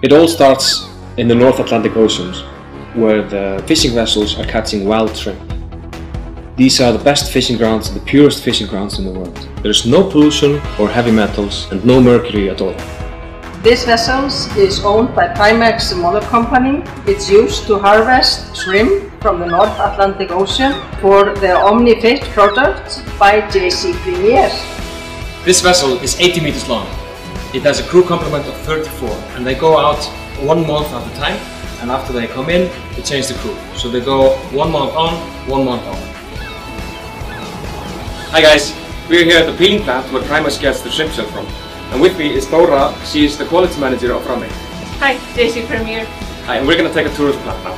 It all starts in the North Atlantic Ocean, where the fishing vessels are catching wild shrimp. These are the best fishing grounds, the purest fishing grounds in the world. There is no pollution or heavy metals and no mercury at all. This vessel is owned by Primex Mother Company. It's used to harvest shrimp from the North Atlantic Ocean for the OmniFit product by JC Premier. This vessel is 80 meters long. It has a crew complement of 34 and they go out 1 month at a time, and after they come in, they change the crew. So they go 1 month on, 1 month off. Hi guys, we're here at the peeling plant where Primex gets the shrimp shell from. And with me is Dora, she is the quality manager of Ramey. Hi, JC Premier. Hi, and we're going to take a tour of the plant now.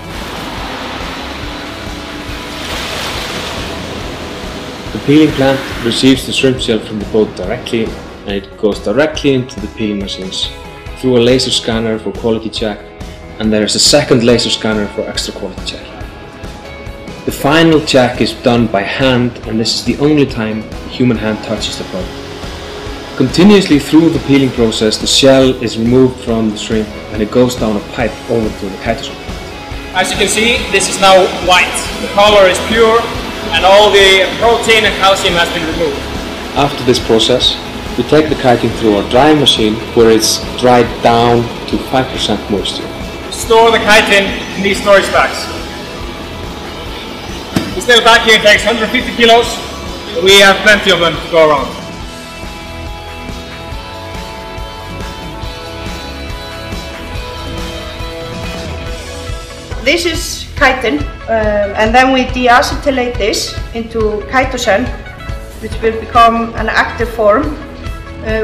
The peeling plant receives the shrimp shell from the boat directly, and it goes directly into the peeling machines through a laser scanner for quality check, and there is a second laser scanner for extra quality check. The final check is done by hand, and this is the only time the human hand touches the product. Continuously through the peeling process, the shell is removed from the shrimp and it goes down a pipe over to the chitosan. As you can see, this is now white. The color is pure and all the protein and calcium has been removed. After this process, we take the chitin through our drying machine where it's dried down to 5% moisture. Store the chitin in these storage bags. This little bag here takes 150 kilos. We have plenty of them to go around. This is chitin, and then we deacetylate this into chitosan, which will become an active form,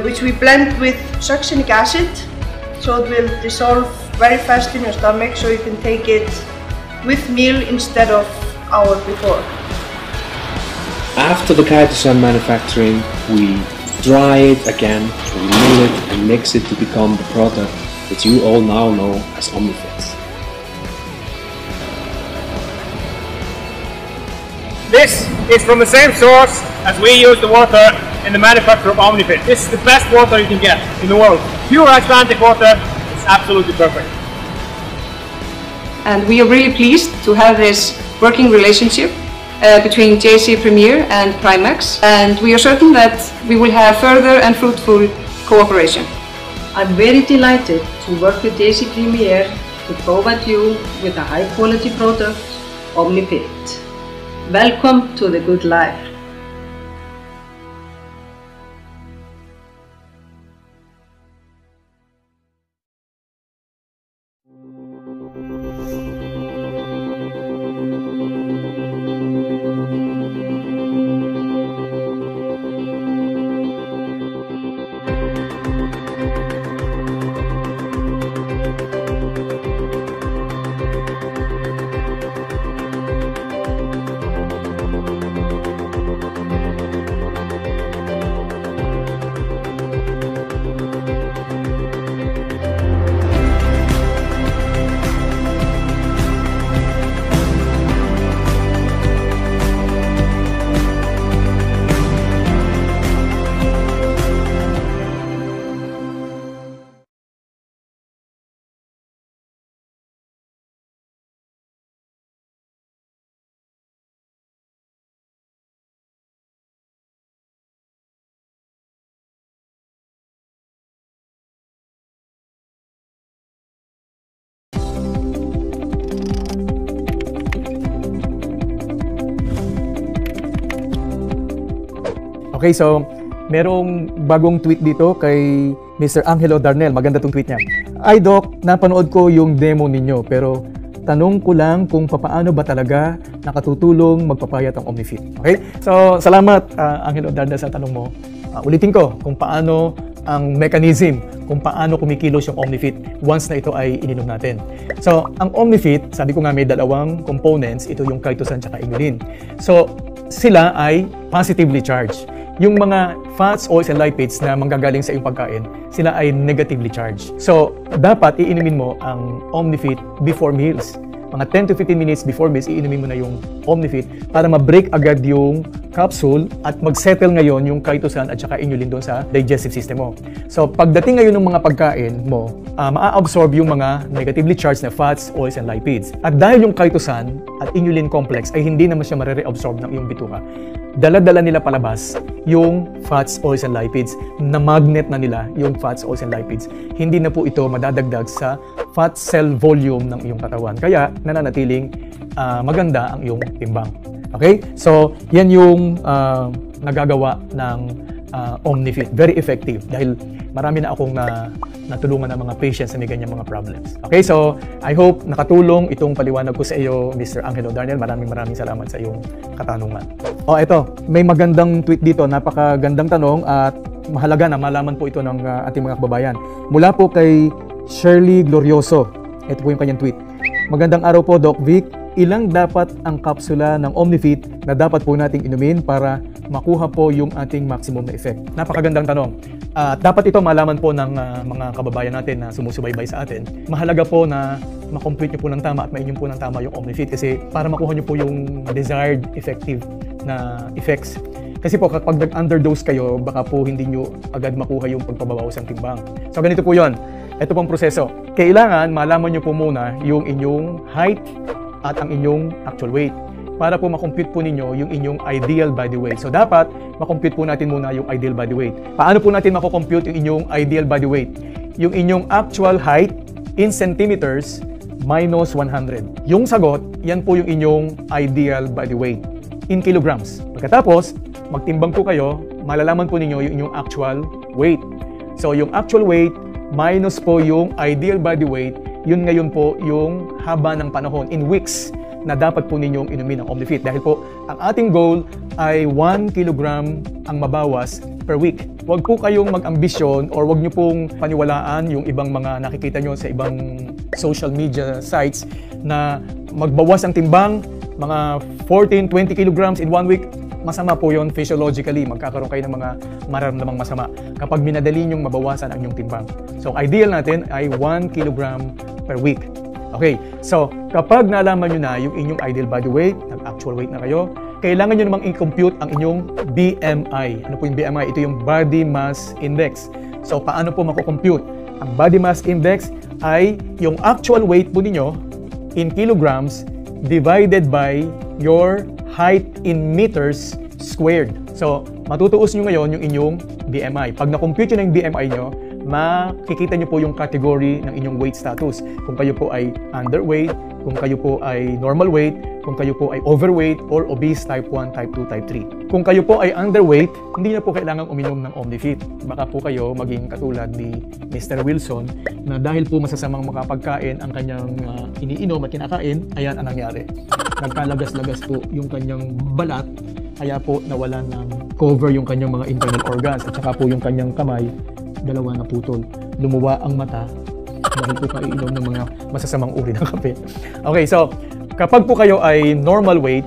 which we blend with succinic acid, so it will dissolve very fast in your stomach, so you can take it with meal instead of hour before. After the chitosan manufacturing, we dry it again, we mill it and mix it to become the product that you all now know as OmniFit. This is from the same source as we use the water in the manufacture of OmniFit. This is the best water you can get in the world. Pure Icelandic water is absolutely perfect. And we are really pleased to have this working relationship between JC Premier and Primex, and we are certain that we will have further and fruitful cooperation. I'm very delighted to work with JC Premier to provide you with a high quality product, OmniFit. Welcome to the good life. Okay, so merong bagong tweet dito kay Mr. Angelo Darnell. Maganda tong tweet niya. Ay Doc, napanood ko yung demo ninyo pero tanong ko lang kung paano ba talaga nakatutulong magpapayat ang OmniFit. Okay? So, salamat Angelo Darnell sa tanong mo. Ulitin ko kung paano ang mechanism, kung paano kumikilos yung OmniFit once na ito ay ininom natin. So, ang OmniFit, sabi ko nga may dalawang components, ito yung chitosan at inulin. So, sila ay positively charged. Yung mga fats, oils, and lipids na manggagaling sa iyong pagkain, sila ay negatively charged. So, dapat iinumin mo ang OmniFit before meals. mga 10 to 15 minutes before meals, iinumin mo na yung Omnifit para ma-break agad yung capsule at mag-settle ngayon yung chitosan at saka inulin doon sa digestive system mo. So, pagdating ngayon ng mga pagkain mo, maa-absorb yung mga negatively charged na fats, oils, and lipids. At dahil yung chitosan at inulin complex ay hindi naman siya marireabsorb ng iyong bituka, dala-dala nila palabas yung fats, oils, and lipids. Na magnet na nila yung fats, oils, and lipids. Hindi na po ito madadagdag sa fat cell volume ng iyong katawan. Kaya nananatiling maganda ang iyong timbang. Okay? So, yan yung nagagawa ng Omnifit. Very effective dahil marami na akong natulungan ng mga patients na may ganyang mga problems. Okay? So, I hope nakatulong itong paliwanag ko sa iyo, Mr. Angelo Darnel. Maraming salamat sa iyong katanungan. Ito. May magandang tweet dito. Napakagandang tanong at mahalaga na malaman po ito ng ating mga kababayan. Mula po kay Shirley Glorioso. Ito po yung kanyang tweet. Magandang araw po, Doc Vic. Ilang dapat ang kapsula ng Omnifit na dapat po nating inumin para makuha po yung ating maximum na effect? Napakagandang tanong. Dapat ito malaman po ng mga kababayan natin na sumusubaybay sa atin. Mahalaga po na makomplete nyo po ng tama at mainom po ng tama yung Omnifit kasi para makuha nyo po yung desired effective na effects. Kasi po kapag nag-underdose kayo, baka po hindi nyo agad makuha yung pagpabawas ng timbang. So ganito po yon. Ito pong proseso. Kailangan malaman nyo po muna yung inyong height at ang inyong actual weight para po makompute po ninyo yung inyong ideal body weight. So dapat makompute po natin muna yung ideal body weight. Paano po natin makocompute yung inyong ideal body weight? Yung inyong actual height in centimeters minus 100. Yung sagot, yan po yung inyong ideal body weight in kilograms. Pagkatapos, magtimbang po kayo, malalaman po ninyo yung inyong actual weight. So yung actual weight minus po yung ideal body weight, yun ngayon po yung haba ng panahon in weeks na dapat po ninyong inumin ng Omnifit. Dahil po, ang ating goal ay 1 kilogram ang mabawas per week. Huwag po kayong mag-ambisyon or huwag nyo pong paniwalaan yung ibang mga nakikita nyo sa ibang social media sites na magbawas ang timbang, mga 14-20 kilograms in 1 week. Masama po yun physiologically. Magkakaroon kayo ng mga mararamdamang masama kapag minadali nyong mabawasan ang inyong timbang. So, ideal natin ay 1 kilogram per week. Okay, so kapag nalaman nyo na yung inyong ideal body weight, nag-actual weight na kayo, kailangan nyo namang i-compute ang inyong BMI. Ano po yung BMI? Ito yung Body Mass Index. So, paano po mako-compute? Ang Body Mass Index ay yung actual weight po ninyo in kilograms divided by your height in meters squared. So, matutuos nyo ngayon yung inyong BMI. Pag na-compute nyo na yung BMI nyo, makikita nyo po yung category ng inyong weight status. Kung kayo po ay underweight, kung kayo po ay normal weight, kung kayo po ay overweight or obese type 1, type 2, type 3. Kung kayo po ay underweight, hindi na po kailangang uminom ng Omnifit. Baka po kayo maging katulad ni Mr. Wilson na dahil po masasamang makapagkain ang kanyang iniinom at kinakain, ayan ang nangyari. Nagkalagas-lagas po yung kanyang balat, kaya po nawalan ng cover yung kanyang mga internal organs at saka po yung kanyang kamay, dalawa na putol. Lumuwa ang mata dahil po kaiinom ng mga masasamang uri ng kape. Okay, so kapag po kayo ay normal weight,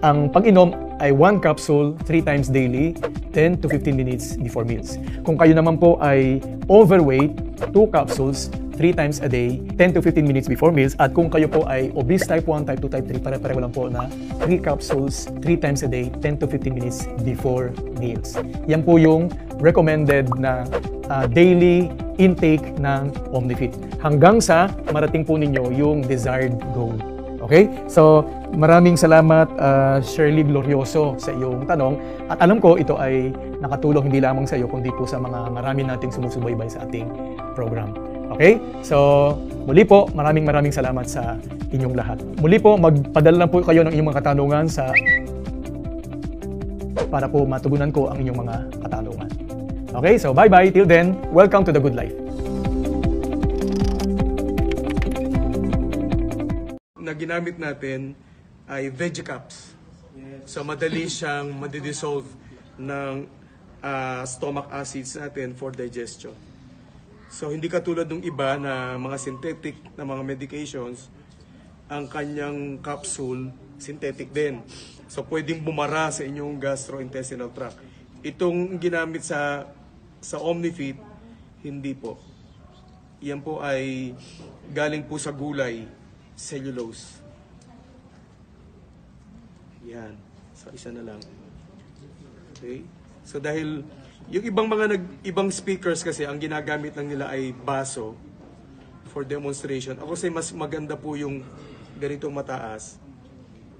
ang pag-inom ay 1 capsule 3 times daily, 10 to 15 minutes before meals. Kung kayo naman po ay overweight, 2 capsules 3 times a day, 10 to 15 minutes before meals. At kung kayo po ay obese type 1, type 2, type 3, pare-pareho lang po na 3 capsules 3 times a day, 10 to 15 minutes before meals. Yan po yung recommended na daily intake ng Omnifit hanggang sa marating po ninyo yung desired goal. Okay? So, maraming salamat Shirley Glorioso sa iyong tanong. At alam ko ito ay nakatulong hindi lamang sa iyo kundi po sa mga marami nating sumusubaybay sa ating program. Okay? So, muli po, maraming salamat sa inyong lahat. Muli po, magpadala lang po kayo ng inyong mga katanungan para po matugunan ko ang inyong mga katanungan. Okay? So, bye-bye. Till then, welcome to the good life. Na ginamit natin ay Vegicaps. So, madali siyang madidissolve ng stomach acids natin for digestion. So, hindi katulad ng iba na mga synthetic na mga medications, ang kanyang capsule, synthetic din. So, pwedeng bumara sa inyong gastrointestinal tract. Itong ginamit sa Omnifit, hindi po. Yan po ay galing po sa gulay. cellulose. Yan. So, isa na lang. Okay? So, dahil yung ibang speakers kasi, ang ginagamit lang nila ay baso for demonstration. Ako say mas maganda po yung ganitong mataas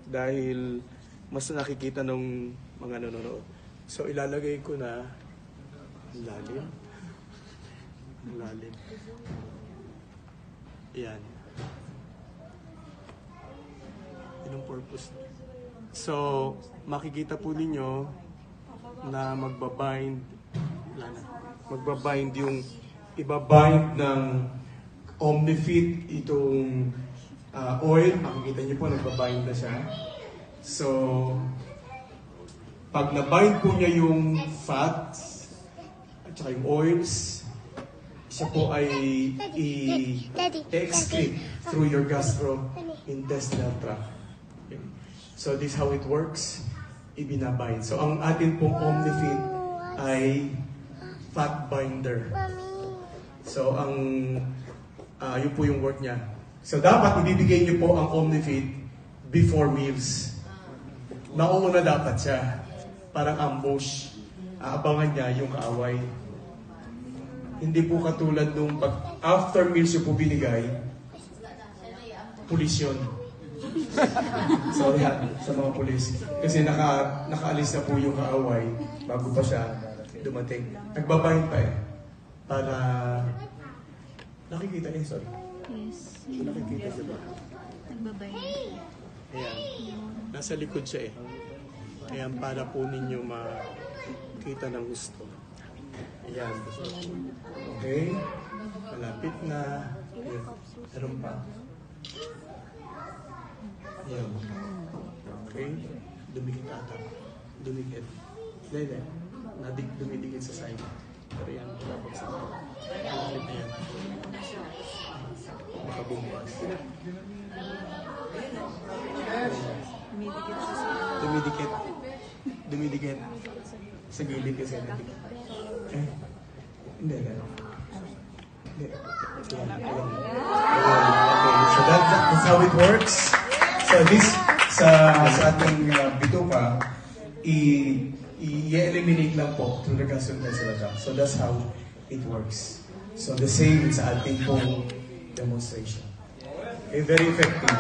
dahil mas nakikita ng mga nanonood. So, ilalagay ko na lalim. Lalim. Yan. Yun ang purpose. So, makikita po ninyo na magbabind yung ibabind ng Omnifit itong oil. Makikita niyo po nagbabind na siya. So, pag nabind po niya yung fats at saka yung oils, siya po ay i-excrete through your gastrointestinal tract. Okay. So this is how it works. Ibinabind. So ang atin pong Omnifit ay fat binder. So ang yun po yung work niya. So dapat ibibigay niyo po ang Omnifit before meals. Nauuna dapat siya. Parang ambush. Aabangan niya yung kaaway. Hindi po katulad nung pag after meals yung po binigay, pulis yun. Sorry sa mga pulis. Kasi nakaalis na po yung kaaway bago pa siya dumating. Nagbabind pa eh. Para nakikita niya, sorry. Yes. Nakikita niya ba? Nagbabind. Ayan. Nasa likod siya eh. Ayan, para po ninyo makita ng gusto. Ayan. Okay. Malapit na. Ayan. Meron pa. Ayan. Okay. Dumikit ata. Dumikit. Hindi. Dumidikit sa side. Pero yan. Malapagsak. Malapit na yan. Makabumpas. Dumidikit. Dumidikit. Sa gilid kasi nadikit. Hindi. Hindi. So that's how it works. So this, sa ating bituka, i-eliminate lang po through the gastrointestinal tract. So that's how it works. So the same sa ating pong demonstration. Okay, very effective.